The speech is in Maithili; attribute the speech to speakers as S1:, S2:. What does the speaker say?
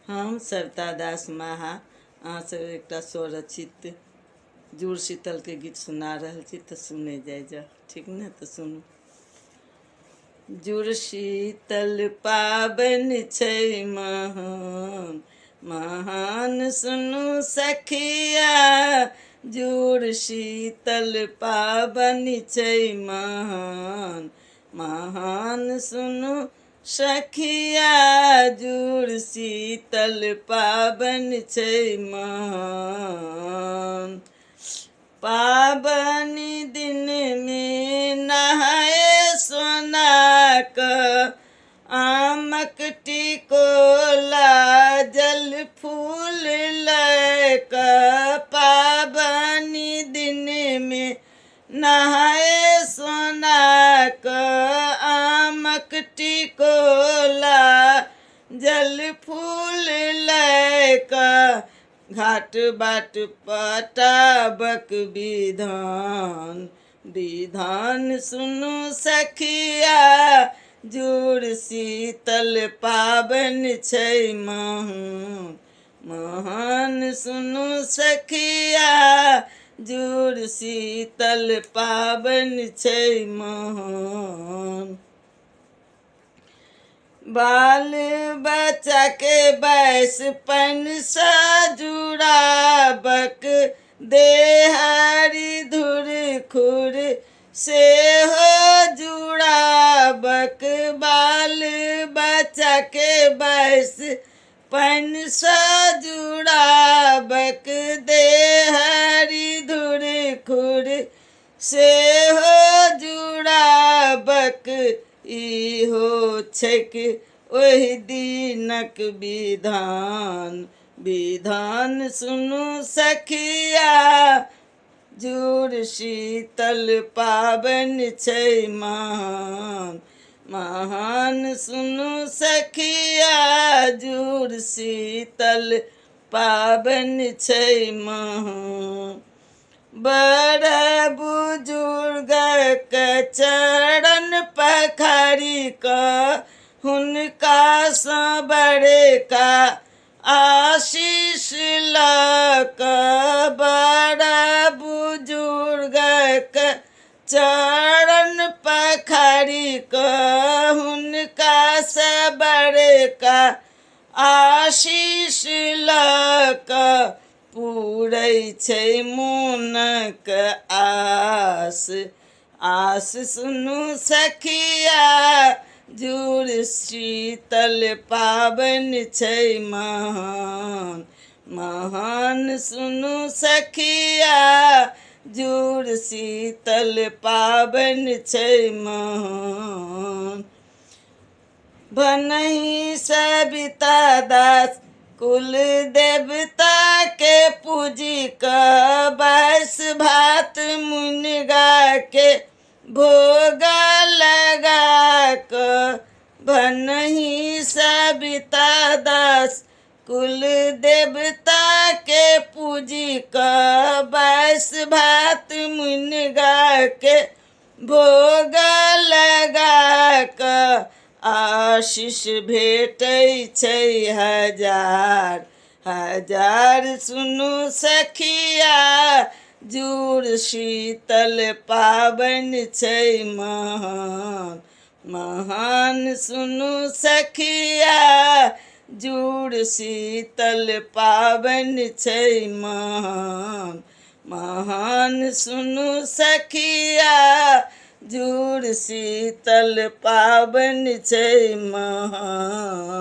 S1: हम सरिता दास माहा अहाँ सब एकटा स्वरचित जुड़ शीतल के गीत सुना रहल छी तो सुने जाए ठीक ने। तो सुनू। जुड़ शीतल पाबनि छै महान महान सुनू सखिया। जुड़ शीतल पाबनि छै महान महान सुनू सखिया। जुड़ शीतल पाबनि छै महान। पाबनि दिन में नहाए सोनाक आमक टिकोला जल फूल लैक। पाबनि दिन में नहाए सोनाक आमक टिकोला जल फूल लैक। घाट बाट पटाबक विधान विधान सुनू सखिया। जुड़ शीतल पाबनि छै महान महान सुनू सखिया। जुड़ शीतल पाबनि छै महान। बाल बच्चा के बैस पन सा जुड़ाबक देहारी धुर खुर से हो जुड़ाबक। बाल बच्चा के बैस पन सा जुड़ाबक देहारी धुर खुर से हो जुड़ाबक। इहो छैक ओहि दिनक विधान विधान सुनू सखिया। जुड़ शीतल पाबनि छै महान महान सुनू सखिया। जुड़ शीतल पाबनि छै महान। बड़ बुजुर्गक चरण पखारी क हुनका सँ बड़का आशीष लक। बड़ बुजुर्गक चरण पखारी क हुनका सँ बड़का आशीष लक। पूरै छै मोनक आस आस सुनू सखिया। जुड़ शीतल पाबनि छै महान महान सुनू सखिया। जुड़ शीतल पाबनि छै महान। भनहि सविता दास कुल देवता के पूजी क बैस भात मुनगा के भोग लगा क। भनहि सविता दास कुल देवता के पूजी क बैस भात मुनगा के भोग लगा क। आशीष भेटै छै हजार हजार सुनू सखिया। जुड़ शीतल पाबनि छै महान महान सुनू सखिया। जुड़ शीतल पाबनि छै महान महान सुनू सखिया। जुड़ शीतल पाबनि छै महान।